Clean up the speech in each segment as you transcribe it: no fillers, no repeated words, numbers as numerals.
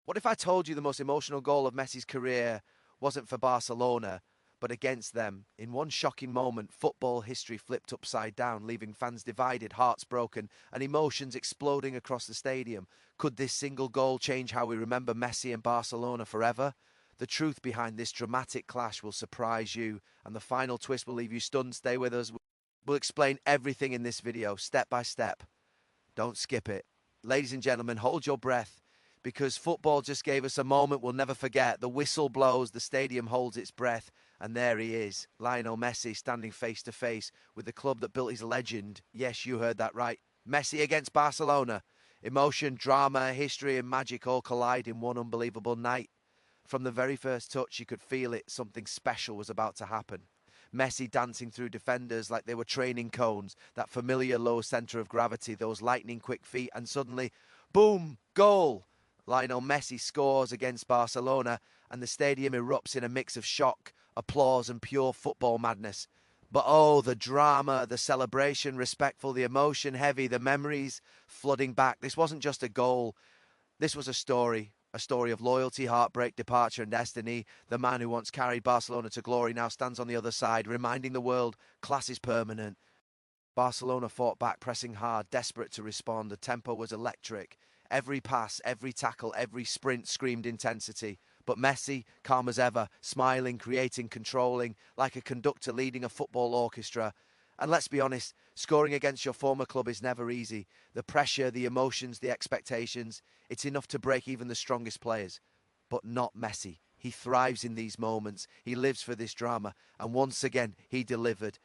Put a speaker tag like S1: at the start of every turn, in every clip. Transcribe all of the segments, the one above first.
S1: What if I told you the most emotional goal of Messi's career wasn't for Barcelona, but against them? In one shocking moment, football history flipped upside down, leaving fans divided, hearts broken, and emotions exploding across the stadium. Could this single goal change how we remember Messi and Barcelona forever? The truth behind this dramatic clash will surprise you, and the final twist will leave you stunned. Stay with us. We'll explain everything in this video, step by step. Don't skip it. Ladies and gentlemen, hold your breath because football just gave us a moment we'll never forget. The whistle blows, the stadium holds its breath, and there he is, Lionel Messi, standing face to face with the club that built his legend. Yes, you heard that right. Messi against Barcelona. Emotion, drama, history, and magic all collide in one unbelievable night. From the very first touch, you could feel it. Something special was about to happen. Messi dancing through defenders like they were training cones, that familiar low centre of gravity, those lightning quick feet, and suddenly, boom, goal! Lionel Messi scores against Barcelona, and the stadium erupts in a mix of shock, applause, and pure football madness. But oh, the drama, the celebration, respectful, the emotion heavy, the memories flooding back. This wasn't just a goal, this was a story of loyalty, heartbreak, departure, and destiny. The man who once carried Barcelona to glory now stands on the other side, reminding the world class is permanent. Barcelona fought back, pressing hard, desperate to respond. The tempo was electric. Every pass, every tackle, every sprint screamed intensity. But Messi, calm as ever, smiling, creating, controlling, like a conductor leading a football orchestra. And let's be honest, scoring against your former club is never easy. The pressure, the emotions, the expectations, it's enough to break even the strongest players. But not Messi. He thrives in these moments. He lives for this drama. And once again, he delivered.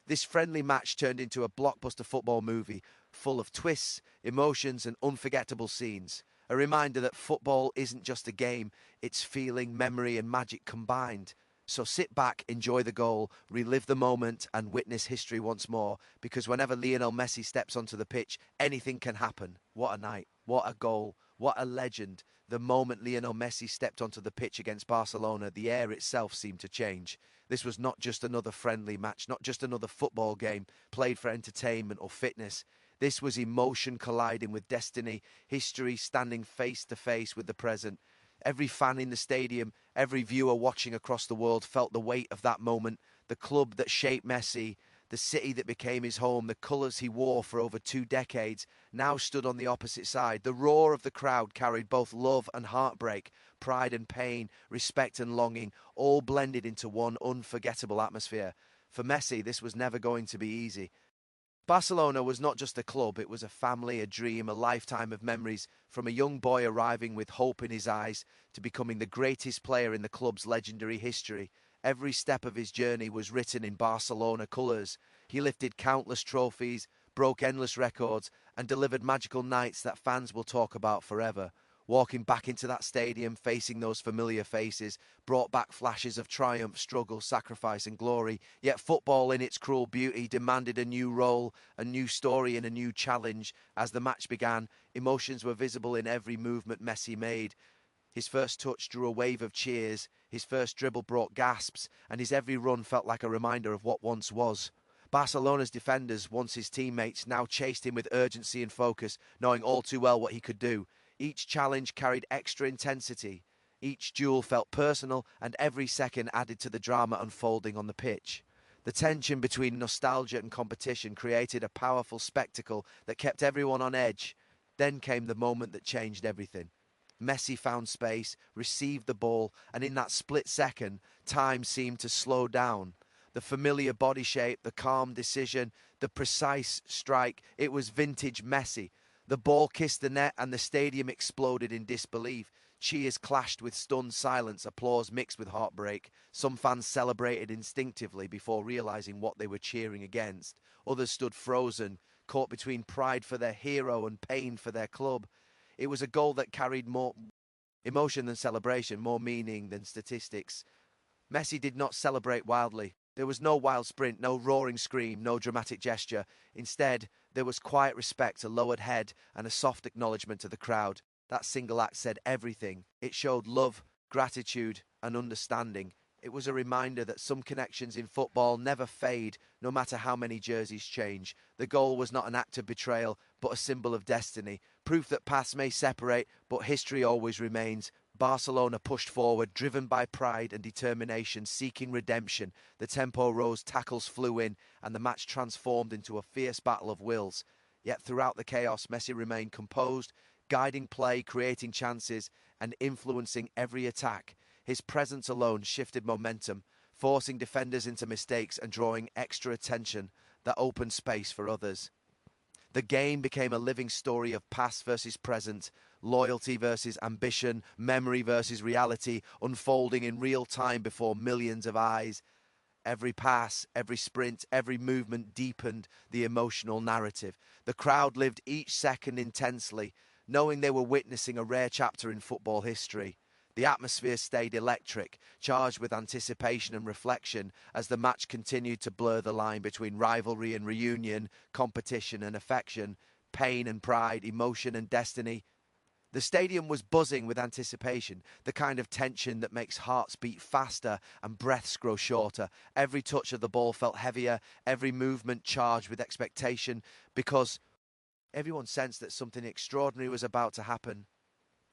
S1: This friendly match turned into a blockbuster football movie full of twists, emotions, and unforgettable scenes. A reminder that football isn't just a game, it's feeling, memory, and magic combined. So sit back, enjoy the goal, relive the moment, and witness history once more, because whenever Lionel Messi steps onto the pitch, anything can happen. What a night, what a goal, what a legend. The moment Lionel Messi stepped onto the pitch against Barcelona, the air itself seemed to change. This was not just another friendly match, not just another football game played for entertainment or fitness. This was emotion colliding with destiny, history standing face to face with the present. Every fan in the stadium, every viewer watching across the world felt the weight of that moment. The club that shaped Messi, the city that became his home, the colours he wore for over 2 decades, now stood on the opposite side. The roar of the crowd carried both love and heartbreak, pride and pain, respect and longing, all blended into one unforgettable atmosphere. For Messi, this was never going to be easy. Barcelona was not just a club, it was a family, a dream, a lifetime of memories, from a young boy arriving with hope in his eyes to becoming the greatest player in the club's legendary history. Every step of his journey was written in Barcelona colours. He lifted countless trophies, broke endless records, and delivered magical nights that fans will talk about forever. Walking back into that stadium, facing those familiar faces, brought back flashes of triumph, struggle, sacrifice, and glory. Yet football, in its cruel beauty, demanded a new role, a new story, and a new challenge. As the match began, emotions were visible in every movement Messi made. His first touch drew a wave of cheers, his first dribble brought gasps, and his every run felt like a reminder of what once was. Barcelona's defenders, once his teammates, now chased him with urgency and focus, knowing all too well what he could do. Each challenge carried extra intensity. Each duel felt personal, and every second added to the drama unfolding on the pitch. The tension between nostalgia and competition created a powerful spectacle that kept everyone on edge. Then came the moment that changed everything. Messi found space, received the ball, and in that split second, time seemed to slow down. The familiar body shape, the calm decision, the precise strike, it was vintage Messi. The ball kissed the net and the stadium exploded in disbelief. Cheers clashed with stunned silence, applause mixed with heartbreak. Some fans celebrated instinctively before realizing what they were cheering against. Others stood frozen, caught between pride for their hero and pain for their club. It was a goal that carried more emotion than celebration, more meaning than statistics. Messi did not celebrate wildly. There was no wild sprint, no roaring scream, no dramatic gesture. Instead, there was quiet respect, a lowered head, and a soft acknowledgement to the crowd. That single act said everything. It showed love, gratitude, and understanding. It was a reminder that some connections in football never fade, no matter how many jerseys change. The goal was not an act of betrayal, but a symbol of destiny. Proof that paths may separate, but history always remains. Barcelona pushed forward, driven by pride and determination, seeking redemption. The tempo rose, tackles flew in, and the match transformed into a fierce battle of wills. Yet throughout the chaos, Messi remained composed, guiding play, creating chances, and influencing every attack. His presence alone shifted momentum, forcing defenders into mistakes and drawing extra attention that opened space for others. The game became a living story of past versus present, loyalty versus ambition, memory versus reality, unfolding in real time before millions of eyes. Every pass, every sprint, every movement deepened the emotional narrative. The crowd lived each second intensely, knowing they were witnessing a rare chapter in football history. The atmosphere stayed electric, charged with anticipation and reflection as the match continued to blur the line between rivalry and reunion, competition and affection, pain and pride, emotion and destiny. The stadium was buzzing with anticipation, the kind of tension that makes hearts beat faster and breaths grow shorter. Every touch of the ball felt heavier, every movement charged with expectation, because everyone sensed that something extraordinary was about to happen.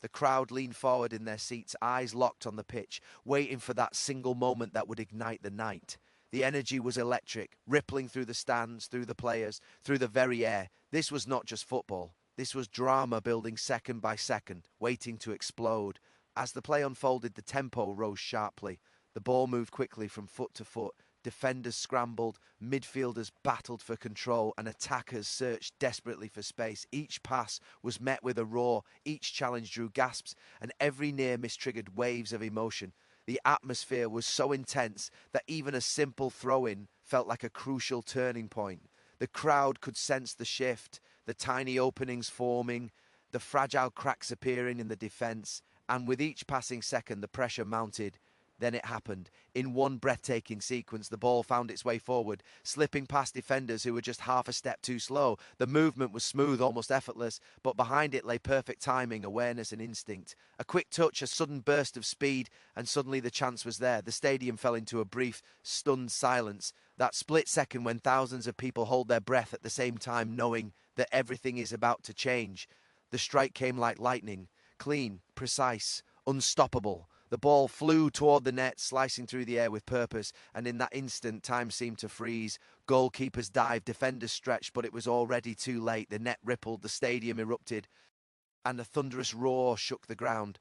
S1: The crowd leaned forward in their seats, eyes locked on the pitch, waiting for that single moment that would ignite the night. The energy was electric, rippling through the stands, through the players, through the very air. This was not just football. This was drama building second by second, waiting to explode. As the play unfolded, the tempo rose sharply. The ball moved quickly from foot to foot. Defenders scrambled, midfielders battled for control, and attackers searched desperately for space. Each pass was met with a roar, each challenge drew gasps, and every near miss triggered waves of emotion. The atmosphere was so intense that even a simple throw-in felt like a crucial turning point. The crowd could sense the shift, the tiny openings forming, the fragile cracks appearing in the defence, and with each passing second the pressure mounted. Then it happened. In one breathtaking sequence, the ball found its way forward, slipping past defenders who were just half a step too slow. The movement was smooth, almost effortless, but behind it lay perfect timing, awareness and instinct. A quick touch, a sudden burst of speed, and suddenly the chance was there. The stadium fell into a brief, stunned silence. That split second when thousands of people hold their breath at the same time, knowing that everything is about to change. The strike came like lightning, clean, precise, unstoppable. The ball flew toward the net, slicing through the air with purpose, and in that instant, time seemed to freeze. Goalkeepers dived, defenders stretched, but it was already too late. The net rippled, the stadium erupted, and a thunderous roar shook the ground.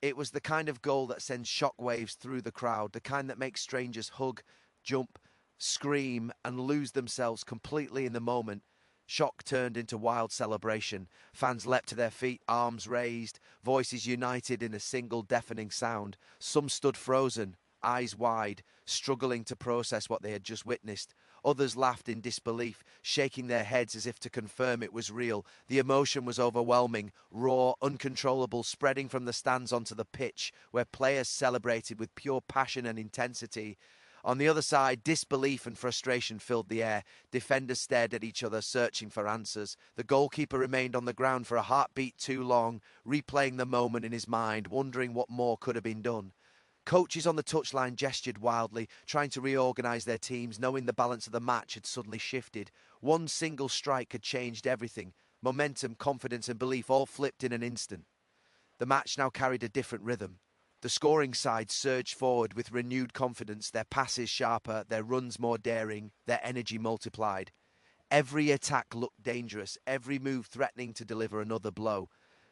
S1: It was the kind of goal that sends shockwaves through the crowd, the kind that makes strangers hug, jump, scream, and lose themselves completely in the moment. Shock turned into wild celebration. Fans leapt to their feet, arms raised, voices united in a single deafening sound. Some stood frozen, eyes wide, struggling to process what they had just witnessed. Others laughed in disbelief, shaking their heads as if to confirm it was real. The emotion was overwhelming, raw, uncontrollable, spreading from the stands onto the pitch, where players celebrated with pure passion and intensity. On the other side, disbelief and frustration filled the air. Defenders stared at each other, searching for answers. The goalkeeper remained on the ground for a heartbeat too long, replaying the moment in his mind, wondering what more could have been done. Coaches on the touchline gestured wildly, trying to reorganise their teams, knowing the balance of the match had suddenly shifted. One single strike had changed everything. Momentum, confidence and belief all flipped in an instant. The match now carried a different rhythm. The scoring side surged forward with renewed confidence, their passes sharper, their runs more daring, their energy multiplied. Every attack looked dangerous, every move threatening to deliver another blow.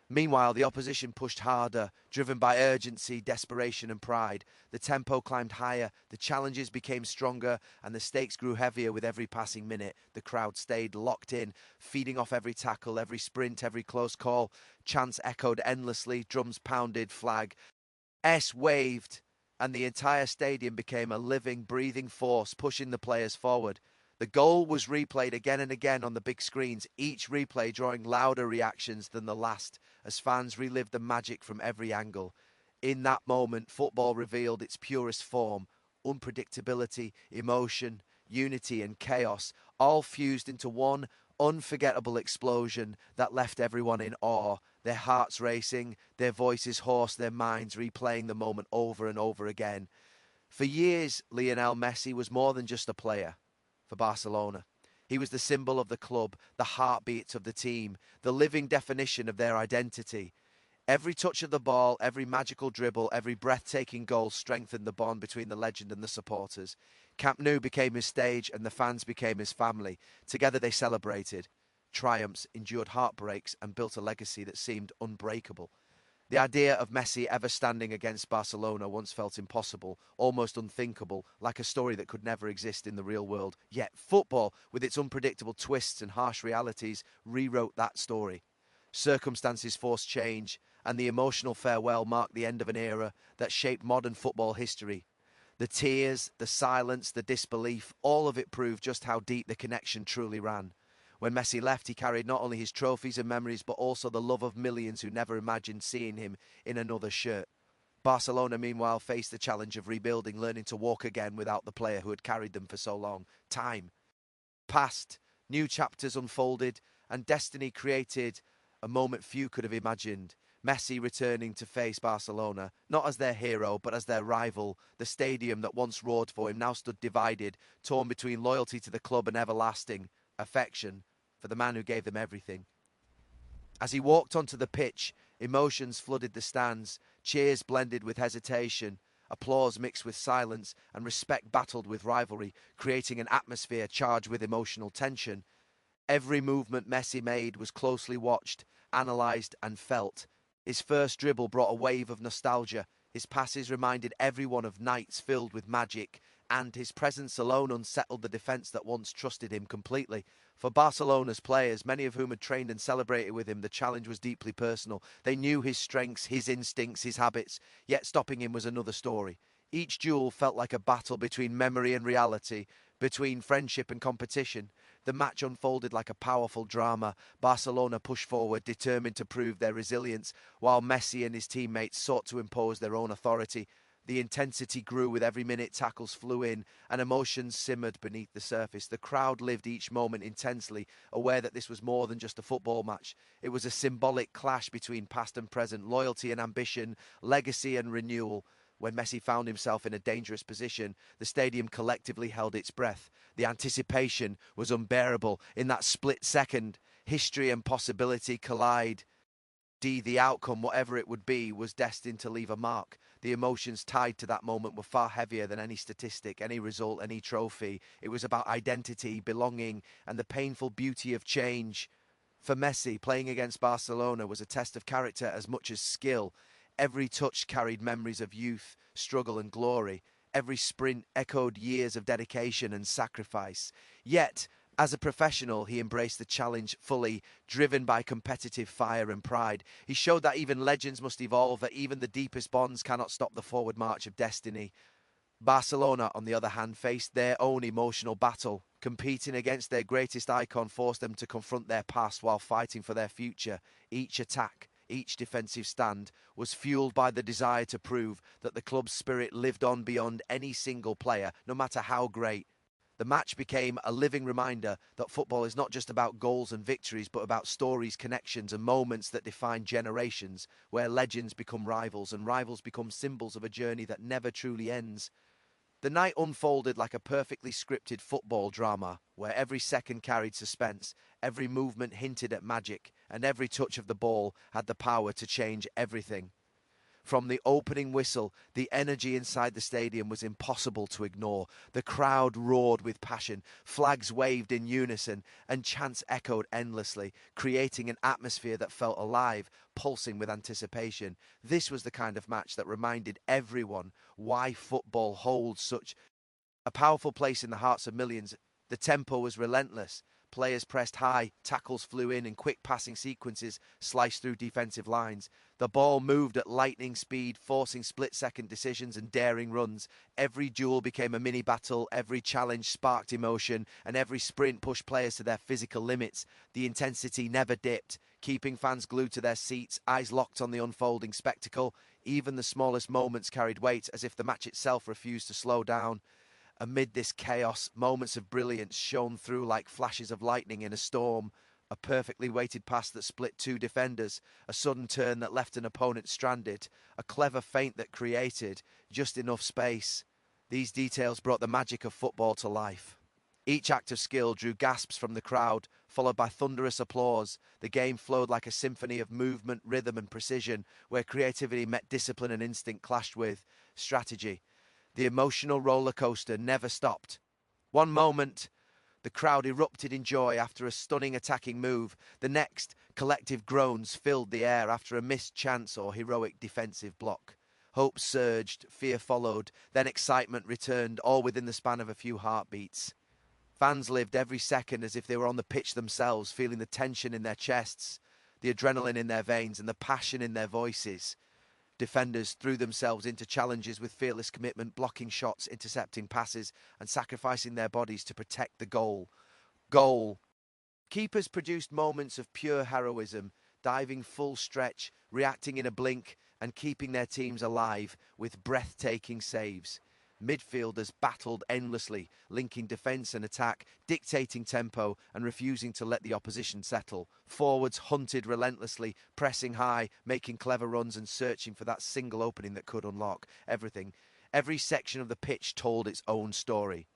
S1: Meanwhile, the opposition pushed harder, driven by urgency, desperation and pride. The tempo climbed higher, the challenges became stronger, and the stakes grew heavier with every passing minute. The crowd stayed locked in, feeding off every tackle, every sprint, every close call. Chants echoed endlessly, drums pounded, flag S waved, and the entire stadium became a living, breathing force pushing the players forward. The goal was replayed again and again on the big screens, each replay drawing louder reactions than the last, as fans relived the magic from every angle. In that moment, football revealed its purest form: unpredictability, emotion, unity and chaos, all fused into one unforgettable explosion that left everyone in awe, their hearts racing, their voices hoarse, their minds replaying the moment over and over again. For years, Lionel Messi was more than just a player for Barcelona. He was the symbol of the club, the heartbeat of the team, the living definition of their identity. Every touch of the ball, every magical dribble, every breathtaking goal strengthened the bond between the legend and the supporters. Camp Nou became his stage and the fans became his family. Together they celebrated triumphs, endured heartbreaks, and built a legacy that seemed unbreakable. The idea of Messi ever standing against Barcelona once felt impossible, almost unthinkable, like a story that could never exist in the real world. Yet football, with its unpredictable twists and harsh realities, rewrote that story. Circumstances forced change, and the emotional farewell marked the end of an era that shaped modern football history. The tears, the silence, the disbelief, all of it proved just how deep the connection truly ran. When Messi left, he carried not only his trophies and memories, but also the love of millions who never imagined seeing him in another shirt. Barcelona, meanwhile, faced the challenge of rebuilding, learning to walk again without the player who had carried them for so long. Time passed, new chapters unfolded, and destiny created a moment few could have imagined. Messi returning to face Barcelona, not as their hero, but as their rival. The stadium that once roared for him now stood divided, torn between loyalty to the club and everlasting affection for the man who gave them everything. As he walked onto the pitch, emotions flooded the stands, cheers blended with hesitation, applause mixed with silence, and respect battled with rivalry, creating an atmosphere charged with emotional tension. Every movement Messi made was closely watched, analysed, and felt. His first dribble brought a wave of nostalgia. His passes reminded everyone of nights filled with magic, and his presence alone unsettled the defence that once trusted him completely. For Barcelona's players, many of whom had trained and celebrated with him, the challenge was deeply personal. They knew his strengths, his instincts, his habits, yet stopping him was another story. Each duel felt like a battle between memory and reality, between friendship and competition. The match unfolded like a powerful drama. Barcelona pushed forward, determined to prove their resilience, while Messi and his teammates sought to impose their own authority. The intensity grew with every minute tackles flew in, and emotions simmered beneath the surface. The crowd lived each moment intensely, aware that this was more than just a football match. It was a symbolic clash between past and present, loyalty and ambition, legacy and renewal. When Messi found himself in a dangerous position, the stadium collectively held its breath. The anticipation was unbearable. In that split second, history and possibility collide. The outcome, whatever it would be, was destined to leave a mark. The emotions tied to that moment were far heavier than any statistic, any result, any trophy. It was about identity, belonging, and the painful beauty of change. For Messi, playing against Barcelona was a test of character as much as skill. Every touch carried memories of youth, struggle, and glory. Every sprint echoed years of dedication and sacrifice. Yet, as a professional, he embraced the challenge fully, driven by competitive fire and pride. He showed that even legends must evolve, that even the deepest bonds cannot stop the forward march of destiny. Barcelona, on the other hand, faced their own emotional battle. Competing against their greatest icon forced them to confront their past while fighting for their future. Each attack, each defensive stand was fueled by the desire to prove that the club's spirit lived on beyond any single player, no matter how great. The match became a living reminder that football is not just about goals and victories, but about stories, connections, and moments that define generations, where legends become rivals and rivals become symbols of a journey that never truly ends. The night unfolded like a perfectly scripted football drama, where every second carried suspense, every movement hinted at magic, and every touch of the ball had the power to change everything. From the opening whistle, the energy inside the stadium was impossible to ignore. The crowd roared with passion, flags waved in unison, and chants echoed endlessly, creating an atmosphere that felt alive, pulsing with anticipation. This was the kind of match that reminded everyone why football holds such a powerful place in the hearts of millions. The tempo was relentless. Players pressed high, tackles flew in, and quick passing sequences sliced through defensive lines. The ball moved at lightning speed, forcing split-second decisions and daring runs. Every duel became a mini-battle, every challenge sparked emotion, and every sprint pushed players to their physical limits. The intensity never dipped, keeping fans glued to their seats, eyes locked on the unfolding spectacle. Even the smallest moments carried weight, as if the match itself refused to slow down. Amid this chaos, moments of brilliance shone through like flashes of lightning in a storm. A perfectly weighted pass that split two defenders, a sudden turn that left an opponent stranded, a clever feint that created just enough space. These details brought the magic of football to life. Each act of skill drew gasps from the crowd, followed by thunderous applause. The game flowed like a symphony of movement, rhythm, and precision, where creativity met discipline and instinct clashed with strategy. The emotional roller coaster never stopped. One moment, the crowd erupted in joy after a stunning attacking move. The next, collective groans filled the air after a missed chance or heroic defensive block. Hope surged, fear followed, then excitement returned, all within the span of a few heartbeats. Fans lived every second as if they were on the pitch themselves, feeling the tension in their chests, the adrenaline in their veins, and the passion in their voices. Defenders threw themselves into challenges with fearless commitment, blocking shots, intercepting passes, and sacrificing their bodies to protect the goal. Goal. Keepers produced moments of pure heroism, diving full stretch, reacting in a blink, and keeping their teams alive with breathtaking saves. Midfielders battled endlessly, linking defence and attack, dictating tempo and refusing to let the opposition settle. Forwards hunted relentlessly, pressing high, making clever runs and searching for that single opening that could unlock everything. Every section of the pitch told its own story.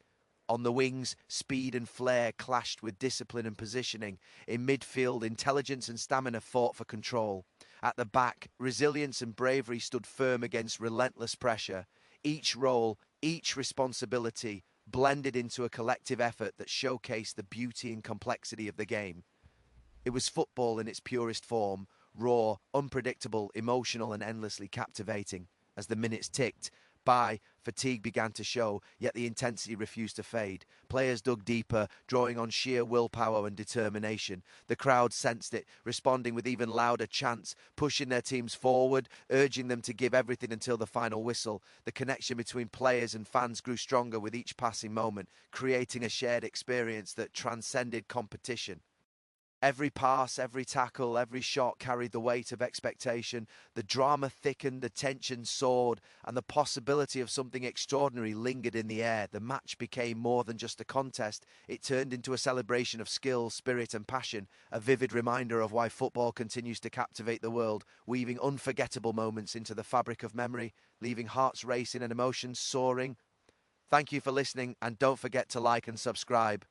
S1: On the wings, speed and flair clashed with discipline and positioning. In midfield, intelligence and stamina fought for control. At the back, resilience and bravery stood firm against relentless pressure. Each role, each responsibility blended into a collective effort that showcased the beauty and complexity of the game. It was football in its purest form, raw, unpredictable, emotional, and endlessly captivating. As the minutes ticked by, fatigue began to show, yet the intensity refused to fade. Players dug deeper, drawing on sheer willpower and determination. The crowd sensed it, responding with even louder chants, pushing their teams forward, urging them to give everything until the final whistle. The connection between players and fans grew stronger with each passing moment, creating a shared experience that transcended competition. Every pass, every tackle, every shot carried the weight of expectation. The drama thickened, the tension soared, and the possibility of something extraordinary lingered in the air. The match became more than just a contest. It turned into a celebration of skill, spirit, and passion, a vivid reminder of why football continues to captivate the world, weaving unforgettable moments into the fabric of memory, leaving hearts racing and emotions soaring. Thank you for listening, and don't forget to like and subscribe.